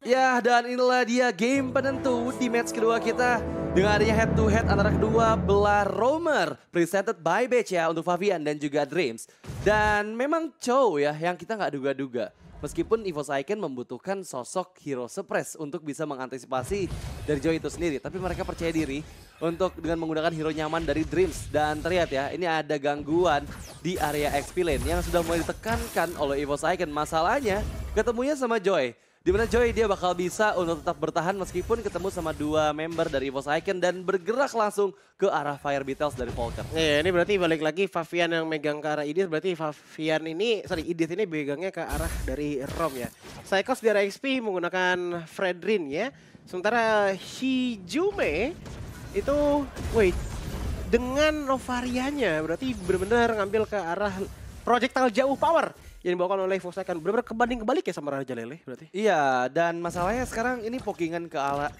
Ya, dan inilah dia game penentu di match kedua kita. Dengan adanya head to head antara kedua belah roamer. Presented by BCA untuk Favian dan juga Dreams. Dan memang Chow ya yang kita nggak duga-duga. Meskipun EVOS Icon membutuhkan sosok hero suppress untuk bisa mengantisipasi dari Joy itu sendiri. Tapi mereka percaya diri untuk dengan menggunakan hero nyaman dari Dreams. Dan terlihat ya, ini ada gangguan di area XP lane yang sudah mulai ditekankan oleh EVOS Icon. Masalahnya ketemunya sama Joy. Dimana Joy dia bakal bisa untuk tetap bertahan meskipun ketemu sama dua member dari EVOS Icon dan bergerak langsung ke arah Fire Beetles dari Volker. Iya, ini berarti balik lagi Favian yang megang ke arah Idith, berarti Idith ini megangnya ke arah dari Rom ya. Psychos di arah XP menggunakan Fredrin ya. Sementara Hijume itu, dengan Novarianya berarti benar-benar ngambil ke arah projectile jauh power yang dibawakan oleh EVOS Icon. Benar-benar kebalik ya sama Raja Lele berarti. Iya, dan masalahnya sekarang ini pokingan ke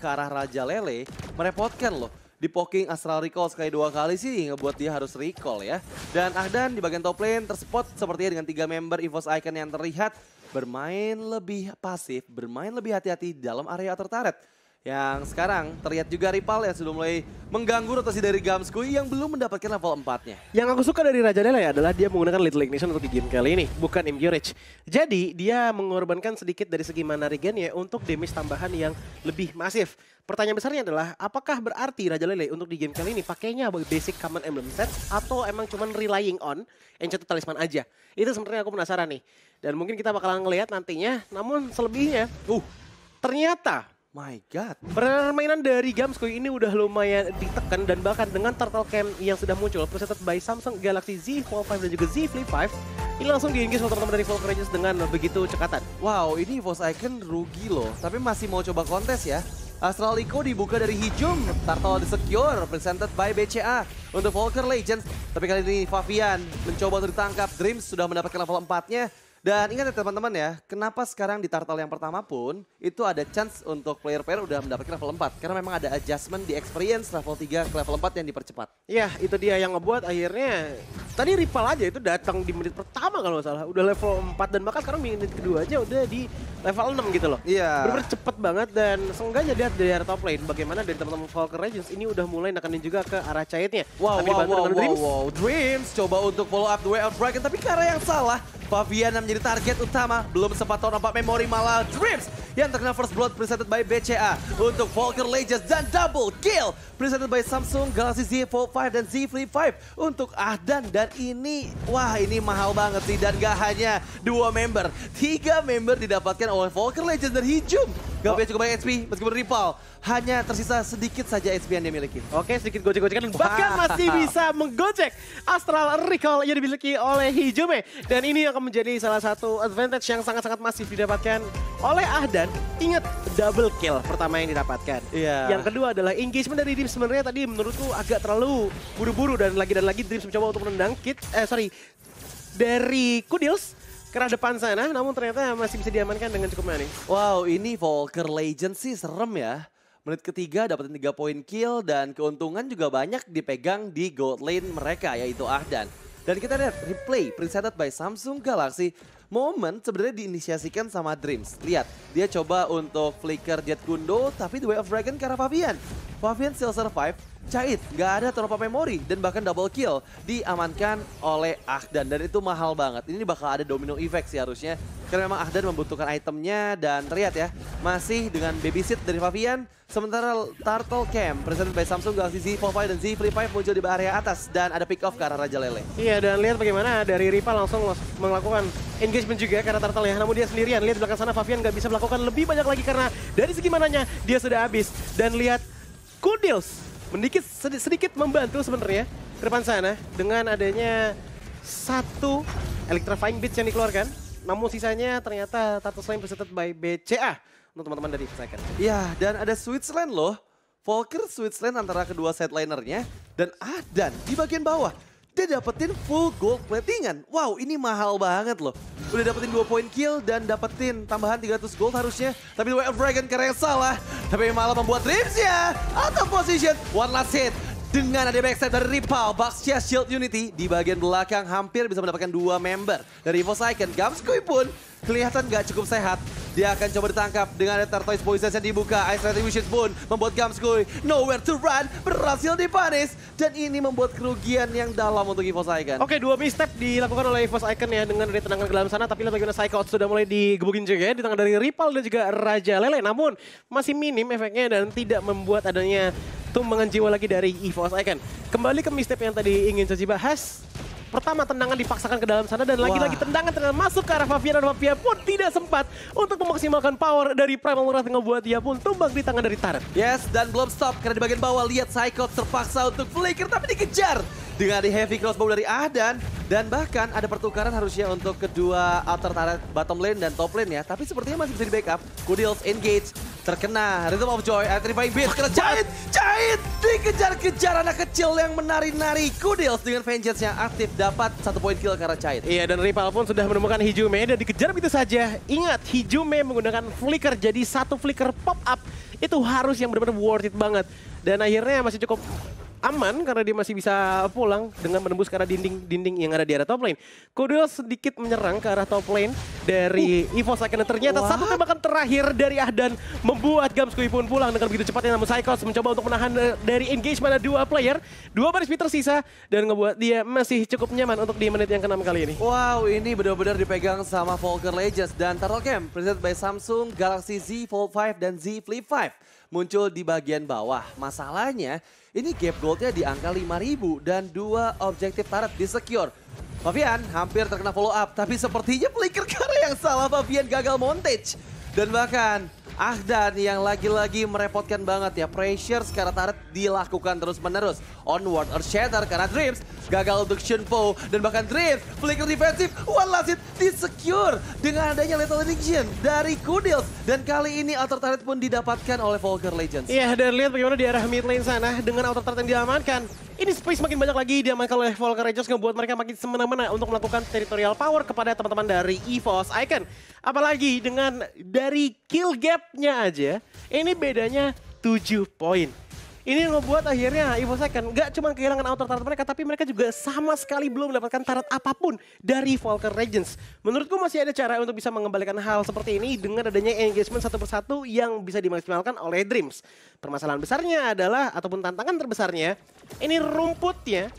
arah Raja Lele merepotkan loh. Di poking Astral Recall sekali dua kali sih ngebuat dia harus recall ya. Dan Ahdan di bagian top lane terspot sepertinya dengan 3 member EVOS Icon yang terlihat bermain lebih pasif, bermain lebih hati-hati dalam area tertaret. Yang sekarang terlihat juga Ripal yang sudah mulai mengganggu rotasi dari Gamskui yang belum mendapatkan level 4-nya. Yang aku suka dari Raja Lele adalah dia menggunakan Little Ignition untuk di game kali ini, bukan Imgurage. Jadi dia mengorbankan sedikit dari segi mana regen-nya untuk damage tambahan yang lebih masif. Pertanyaan besarnya adalah, apakah berarti Raja Lele untuk di game kali ini pakainya basic common emblem set atau emang cuman relying on Enchanted Talisman aja? Itu sebenarnya aku penasaran nih. Dan mungkin kita bakalan ngelihat nantinya, namun selebihnya, ternyata My God. permainan dari Gamskui ini udah lumayan ditekan dan bahkan dengan Turtle Cam yang sudah muncul presented by Samsung Galaxy Z Fold 5 dan juga Z Flip 5 ini langsung di-engage teman-teman dari Volker Rangers dengan begitu cekatan. Wow, ini EVOS Icon rugi loh, tapi masih mau coba kontes ya. Astral Echo dibuka dari Hijum, Turtle Secure presented by BCA untuk Volker Legends. Tapi kali ini Favian mencoba untuk ditangkap, Dreams sudah mendapatkan level 4-nya. Dan ingat ya teman-teman ya, kenapa sekarang di Turtle yang pertama pun itu ada chance untuk player-player udah mendapatkan level 4. Karena memang ada adjustment di experience level 3 ke level 4 yang dipercepat. Iya, itu dia yang ngebuat akhirnya tadi Ripal aja itu datang di menit pertama kalau nggak salah. Udah level 4 dan bahkan sekarang menit kedua aja udah di level 6 gitu loh. Iya. Bener-bener cepet banget dan seenggaknya lihat dari arah top lane bagaimana dari teman-teman Volker Legends ini udah mulai nekanin juga ke arah Chaitnya. Wow, Dreams coba untuk follow up the way of Dragon tapi ke arah yang salah. Favian yang menjadi target utama, belum sempat tahu nampak memori malah Dreams yang terkena first blood presented by BCA untuk Volker Legends dan double kill presented by Samsung Galaxy Z Fold 5 dan Z Flip 5 untuk Ahdan. Dan ini, wah ini mahal banget sih dan gak hanya 2 member, 3 member didapatkan oleh Volker Legends dan Hijum. Gak punya cukup banyak HP meskipun Ripal hanya tersisa sedikit saja HP yang dia miliki. Oke, sedikit gojek-gojekan bahkan masih bisa menggojek Astral Recall yang dimiliki oleh Hijume. Dan ini akan menjadi salah satu advantage yang sangat-sangat masif didapatkan oleh Ahdan. Ingat, double kill pertama yang didapatkan. Iya. Yang kedua adalah engagement dari Dreams sebenarnya tadi menurutku agak terlalu buru-buru dan lagi Dreams mencoba untuk menendang dari Kudils ke arah depan sana, namun ternyata masih bisa diamankan dengan cukup manis. Wow, ini Volker Legends sih serem ya. Menit ketiga dapetin 3 poin kill dan keuntungan juga banyak dipegang di gold lane mereka yaitu Ahdan. Dan kita lihat replay presented by Samsung Galaxy. Momen sebenarnya diinisiasikan sama Dreams. Lihat, dia coba untuk flicker Jet Gundo tapi The Way of Dragon ke arah Favian. Favian still survive. Cait, gak ada top-up memori dan bahkan double kill diamankan oleh Ahdan dan itu mahal banget. Ini bakal ada domino effect sih harusnya karena memang Ahdan membutuhkan itemnya dan terlihat ya masih dengan babysit dari Favian. Sementara Turtle Camp presented by Samsung Galaxy Z Fold 5 dan Z Flip 5 muncul di area atas dan ada pick off ke arah Raja Lele. Iya, dan lihat bagaimana dari Ripal langsung melakukan engagement juga karena Turtle ya. Namun dia sendirian, lihat di belakang sana Favian gak bisa melakukan lebih banyak lagi karena dari segi mananya dia sudah habis. Dan lihat Kudils sedikit membantu sebenarnya ke depan sana dengan adanya satu Electrifying Beats yang dikeluarkan. Namun sisanya ternyata Turtle Slime presented by BCA untuk teman-teman dari Second. Ya, dan ada Switchland loh. Volker Switchland antara kedua setlinernya dan Ahdan di bagian bawah. Dia dapetin full gold platingan. Wow, ini mahal banget loh. Udah dapetin 2 poin kill dan dapetin tambahan 300 gold harusnya. Tapi The Way of Dragon karena yang salah. Tapi malah membuat Dreams ya out of position. One last hit. Dengan ada backstab dari Ripal, Baxia Shield Unity di bagian belakang hampir bisa mendapatkan 2 member dari EVOS Icon. Gamskui pun kelihatan gak cukup sehat. Dia akan coba ditangkap dengan ada Turtoise Poison yang dibuka. Ice Retribution pun membuat Gamskoy nowhere to run, berhasil dipanis. Dan ini membuat kerugian yang dalam untuk EVOS Icon. Oke, 2 misstep dilakukan oleh EVOS Icon ya dengan ditenangkan ke dalam sana. Tapi lihat bagaimana Psycho sudah mulai digebukin juga ya di tangan dari Ripple dan juga Raja Lele. Namun masih minim efeknya dan tidak membuat adanya tumbangan jiwa lagi dari EVOS Icon. Kembali ke misstep yang tadi ingin Coach bahas. Pertama tendangan dipaksakan ke dalam sana dan lagi-lagi tendangan masuk ke arah Favian dan Favian pun tidak sempat untuk memaksimalkan power dari Primal Wrath yang membuat dia pun tumbang di tangan dari Turret. Yes, dan belum stop karena di bagian bawah lihat Cyclops terpaksa untuk flicker tapi dikejar dengan di heavy crossbow dari Ahdan dan bahkan ada pertukaran harusnya untuk kedua outer turret bottom lane dan top lane ya, tapi sepertinya masih bisa di backup. Kudils engage, terkena Rhythm of Joy, Electrifying Beast, kena Cait dikejar-kejar anak kecil yang menari-nari. Kudils dengan vengeance yang aktif dapat 1 poin kill karena Cait. Iya, dan Ripple pun sudah menemukan Hijume dan dikejar begitu saja. Ingat, Hijume menggunakan flicker, jadi 1 flicker pop up itu harus yang benar-benar worth it banget. Dan akhirnya masih cukup aman karena dia masih bisa pulang dengan menembus ke arah dinding yang ada di arah top lane. Kudils sedikit menyerang ke arah top lane dari EVOS Icon. Ternyata satu tembakan terakhir dari Ahdan membuat Gamskoy pun pulang dengan begitu cepatnya. Namun Cyclops mencoba untuk menahan dari engagement 2 player. 2 baris speed tersisa dan ngebuat dia masih cukup nyaman untuk di menit yang ke-6 kali ini. Wow, ini benar-benar dipegang sama Volker Legends dan Turtle Camp presented by Samsung Galaxy Z Fold 5 dan Z Flip 5 muncul di bagian bawah. Masalahnya ini gap goldnya di angka 5.000 dan 2 objektif turret di secure. Favian hampir terkena follow up, tapi sepertinya flicker karena yang salah Favian gagal montage. Dan bahkan Ahdan yang lagi-lagi merepotkan banget ya. Pressure secara turret dilakukan terus-menerus. Onward Earthshatter karena Drips gagal untuk Shunpo. Dan bahkan Drips flicker defensif. One last hit di-secure dengan adanya Lethal Injection dari Kudils. Dan kali ini outer turret pun didapatkan oleh Volker Legends. Iya, dan lihat bagaimana di arah mid lane sana dengan outer turret yang diamankan. Ini space makin banyak lagi diamankan oleh Volker Legends, ngebuat mereka makin semena-mena untuk melakukan territorial power kepada teman-teman dari EVOS Icon. Apalagi dengan dari kill gap-nya aja, ini bedanya 7 poin. Ini yang ngebuat akhirnya EVOS Icon nggak cuma kehilangan outer turret mereka, tapi mereka juga sama sekali belum mendapatkan turret apapun dari Volker Legends. Menurutku masih ada cara untuk bisa mengembalikan hal seperti ini dengan adanya engagement satu persatu yang bisa dimaksimalkan oleh Dreams. Permasalahan besarnya adalah, ataupun tantangan terbesarnya, ini rumputnya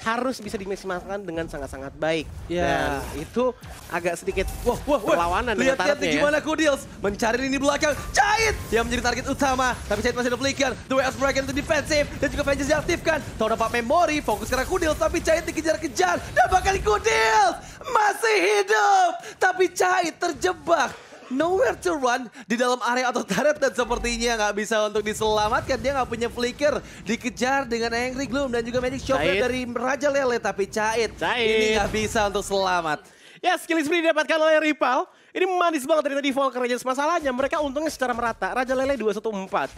harus bisa dimaksimalkan dengan sangat-sangat baik. Dan itu agak sedikit perlawanan dengan Lihat-lihat turretnya gimana Kudils mencari lini belakang. Cait yang menjadi target utama. Tapi Cait masih ada flicker. The way of Dragon itu defensif. Dan juga Vengeance diaktifkan. Tahu dapat memori. Fokus ke arah Kudils. Tapi Cait dikejar-kejar. Dan bahkan Kudils masih hidup. Tapi Cait terjebak. Nowhere to run di dalam area atau turret dan sepertinya nggak bisa untuk diselamatkan. Dia nggak punya flicker, dikejar dengan Angry Gloom dan juga Magic Shopper dari Raja Lele. Tapi Cait ini nggak bisa untuk selamat. Ya, skill spree didapatkan oleh Ripple. Ini manis banget dari tadi Volker Legends. Masalahnya mereka untungnya secara merata. Raja Lele 214,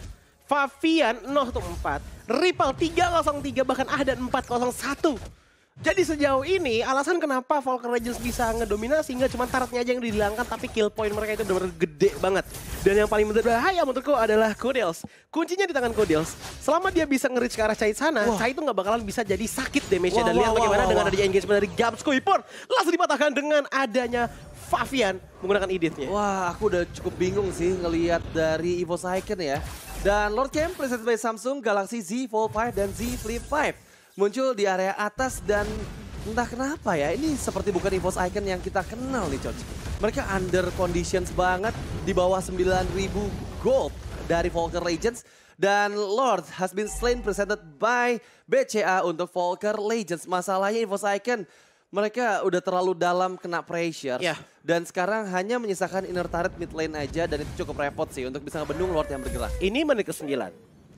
Favian 014, Ripple 303, bahkan Ahdan 401. Jadi sejauh ini alasan kenapa Volker Legends bisa ngedominasi nggak cuma turretnya aja yang dihilangkan, tapi kill point mereka itu benar-benar gede banget. Dan yang paling berbahaya menurutku adalah Kudils. Kuncinya di tangan Kudils. Selama dia bisa nge-reach ke arah Cait sana, Cait itu nggak bakalan bisa jadi sakit damage-nya. Dan lihat bagaimana dengan adanya engagement dari Gamskoy pun langsung dipatahkan dengan adanya Favian menggunakan editnya. Wah, aku udah cukup bingung sih ngelihat dari EVOS Icon ya. Dan Lord Camp presented by Samsung Galaxy Z Fold 5 dan Z Flip 5. Muncul di area atas dan entah kenapa ya, ini seperti bukan EVOS Icon yang kita kenal nih Coach. Mereka under conditions banget di bawah 9.000 gold dari Volker Legends. Dan Lord has been slain presented by BCA untuk Volker Legends. Masalahnya EVOS Icon mereka udah terlalu dalam kena pressure. Dan sekarang hanya menyisakan inner turret mid lane aja dan itu cukup repot sih untuk bisa ngebendung Lord yang bergerak. Ini menit ke-9.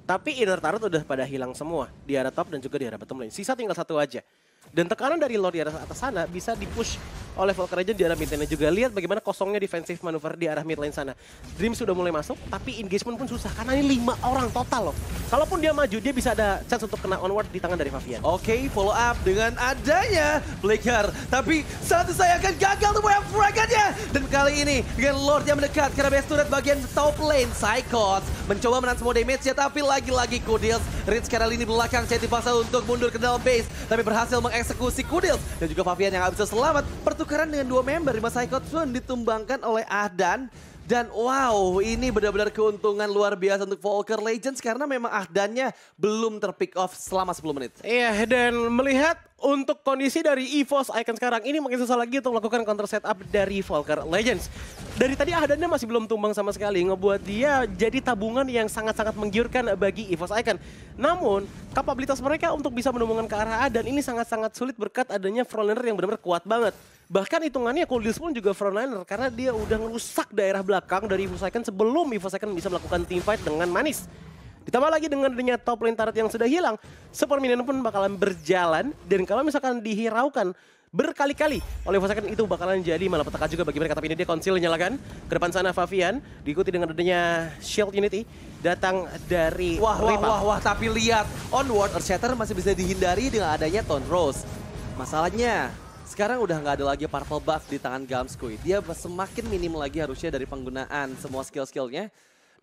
Tapi inner turret udah pada hilang semua di arah top dan juga di arah bottom lane. Sisa tinggal 1 aja. Dan tekanan dari Lord di arah atas sana bisa dipush oleh Volker Legends di arah mid lane juga. Lihat bagaimana kosongnya defensive manuver di arah mid lane sana. Dream sudah mulai masuk, tapi engagement pun susah karena ini 5 orang total loh. Kalaupun dia maju, dia bisa ada chance untuk kena onward di tangan dari Favian. Oke, follow up dengan adanya flicker. Tapi sangat disayangkan gagal tuh Way of Dragon-nya. Dan kali ini dengan Lord yang mendekat karena base turret bagian top lane. Psychots mencoba menahan semua damage-nya, tapi lagi-lagi Kudils reach karena lini belakang. Cait dipaksa untuk mundur ke dalam base, tapi berhasil mengeksekusi Kudils. Dan juga Favian yang gak bisa selamat. Pertukaran dengan 2 member, 5 Psychots pun ditumbangkan oleh Ahdan. Dan wow, ini benar-benar keuntungan luar biasa untuk Volker Legends karena memang Ahdannya belum terpick off selama 10 menit. Iya, dan melihat untuk kondisi dari EVOS Icon sekarang ini makin susah lagi untuk melakukan counter setup dari Volker Legends. Dari tadi Ahdannya masih belum tumbang sama sekali, ngebuat dia jadi tabungan yang sangat-sangat menggiurkan bagi EVOS Icon. Namun, kapabilitas mereka untuk bisa menumbangkan ke arah Ahdan ini sangat-sangat sulit berkat adanya frontliner yang benar-benar kuat banget. Bahkan hitungannya Coldis pun juga frontliner karena dia udah ngerusak daerah belakang dari EVOS Icon sebelum EVOS Icon bisa melakukan teamfight dengan manis. Ditambah lagi dengan adanya top lane turret yang sudah hilang, Super Minion pun bakalan berjalan dan kalau misalkan dihiraukan berkali-kali oleh EVOS Icon itu bakalan jadi malapetaka juga bagi mereka. Tapi ini dia konsil nyalakan ke depan sana Favian diikuti dengan adanya Shield Unity datang dari Wah, tapi lihat Onward Earthshatter masih bisa dihindari dengan adanya Tone Rose. Masalahnya sekarang udah nggak ada lagi purple buff di tangan Gamskoy. Dia semakin minim lagi harusnya dari penggunaan semua skill-skillnya.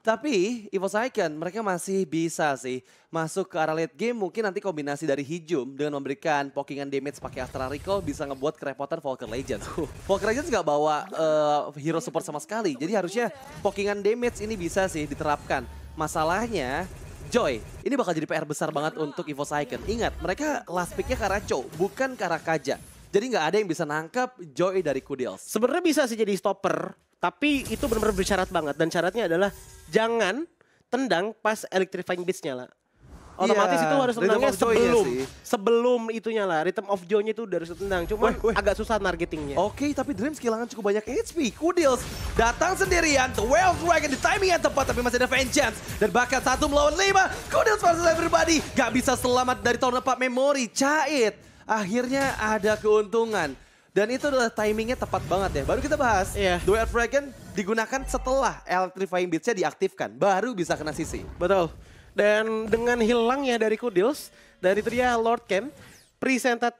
Tapi EVOS Icon mereka masih bisa sih masuk ke arah late game. Mungkin nanti kombinasi dari Hijum dengan memberikan pokingan damage pakai Astral Recall bisa ngebuat kerepotan Volker Legends. Volker Legends nggak bawa hero support sama sekali. Jadi harusnya pokingan damage ini bisa sih diterapkan. Masalahnya Joy, ini bakal jadi PR besar banget untuk EVOS Icon. Ingat, mereka last picknya ke arah Cho, bukan ke arah Kaja. Jadi nggak ada yang bisa nangkap Joy dari Kudils. Sebenarnya bisa sih jadi stopper, tapi itu benar-benar bersyarat banget. Dan syaratnya adalah jangan tendang pas Electrifying Beast-nya lah. Otomatis itu harus tendangnya sebelum itunya lah. Rhythm of Joy-nya itu harus tendang. Cuman agak susah targetingnya. Oke, tapi Dreams kehilangan cukup banyak HP. Kudils datang sendirian. The Wild Dragon di timing yang tepat, tapi masih ada Vengeance. Dan bahkan 1 melawan 5. Kudils versus everybody. Gak bisa selamat dari Torn Apart Memory. Cait. Akhirnya ada keuntungan. Dan itu adalah timingnya tepat banget ya. Baru kita bahas, The Wild Dragon digunakan setelah Electrifying Beats-nya diaktifkan. Baru bisa kena sisi. Betul. Dan dengan hilangnya dari Kudils, dari itu dia Lord Ken, presented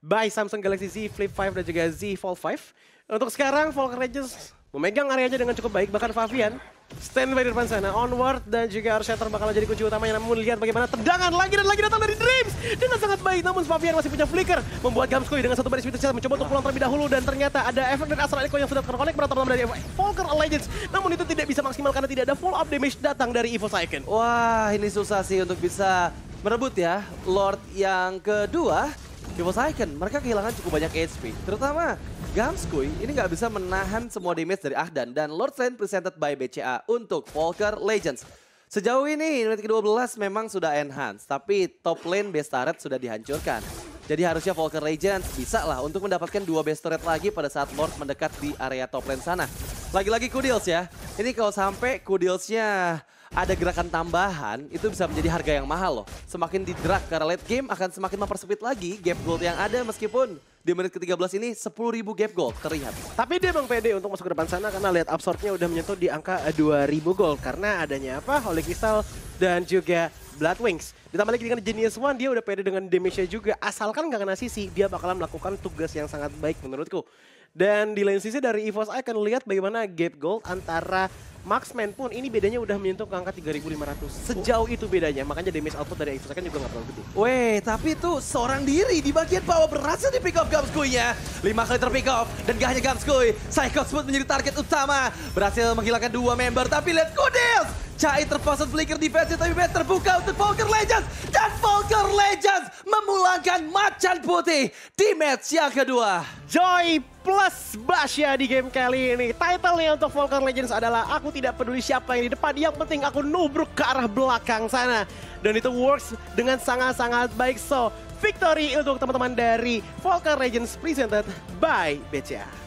by Samsung Galaxy Z Flip 5 dan juga Z Fold 5. Untuk sekarang Volker Legends memegang areanya dengan cukup baik, bahkan Favian stand by di depan sana. Onward dan juga Earthshatter bakal jadi kunci utamanya. Namun lihat bagaimana tendangan lagi dan lagi datang dari Dreams dengan sangat baik. Namun Favian masih punya flicker, membuat Gamskoy dengan satu baris Spirit mencoba untuk pulang terlebih dahulu. Dan ternyata ada efek dari Astral Echo yang sudah terkonek berantem dari Volker Legends. Namun itu tidak bisa maksimal karena tidak ada follow up damage datang dari EVOS Icon. Wah, ini susah sih untuk bisa merebut ya Lord yang kedua. EVOS Icon, mereka kehilangan cukup banyak HP. Terutama Gamskoy ini nggak bisa menahan semua damage dari Ahdan. Dan Lord Lane presented by BCA untuk Volker Legends. Sejauh ini menit ke-12 memang sudah enhance. Tapi top lane base turret sudah dihancurkan. Jadi harusnya Volker Legends bisa lah untuk mendapatkan 2 base turret lagi pada saat Lord mendekat di area top lane sana. Lagi-lagi Kudils ya. Ini kalau sampai Kudilsnya ada gerakan tambahan, itu bisa menjadi harga yang mahal loh. Semakin di-drag ke arah late game akan semakin mempersempit lagi gap gold yang ada meskipun di menit ke-13 ini 10.000 gap gold terlihat. Tapi dia emang pede untuk masuk ke depan sana karena lihat absorbnya udah menyentuh di angka 2.000 gold. Karena adanya apa? Holy Crystal dan juga Blood Wings. Ditambah lagi dengan Genius One, dia udah pede dengan damage-nya juga. Asalkan gak kena sisi, dia bakalan melakukan tugas yang sangat baik menurutku. Dan di lain sisi dari EVOS akan lihat bagaimana gap gold antara Marksman pun ini bedanya udah menyentuh ke angka 3.500. Sejauh itu bedanya, makanya damage output dari EVOS akan juga gak terlalu gede. Weh, tapi itu seorang diri di bagian bawah berhasil di pick off Gamskoy-nya. 5 kali terpick off dan gak hanya Gamskoy, Psycho Smooth menjadi target utama. Berhasil menghilangkan 2 member, tapi lihat Kudils! Cai terpasang flicker defensive tapi match terbuka untuk Volker Legends. Dan Volker Legends memulangkan macan putih di match yang kedua. Joy plus Basya di game kali ini. Title-nya untuk Volker Legends adalah aku tidak peduli siapa yang di depan, yang penting aku nubruk ke arah belakang sana. Dan itu works dengan sangat-sangat baik. So, victory untuk teman-teman dari Volker Legends presented by BCA.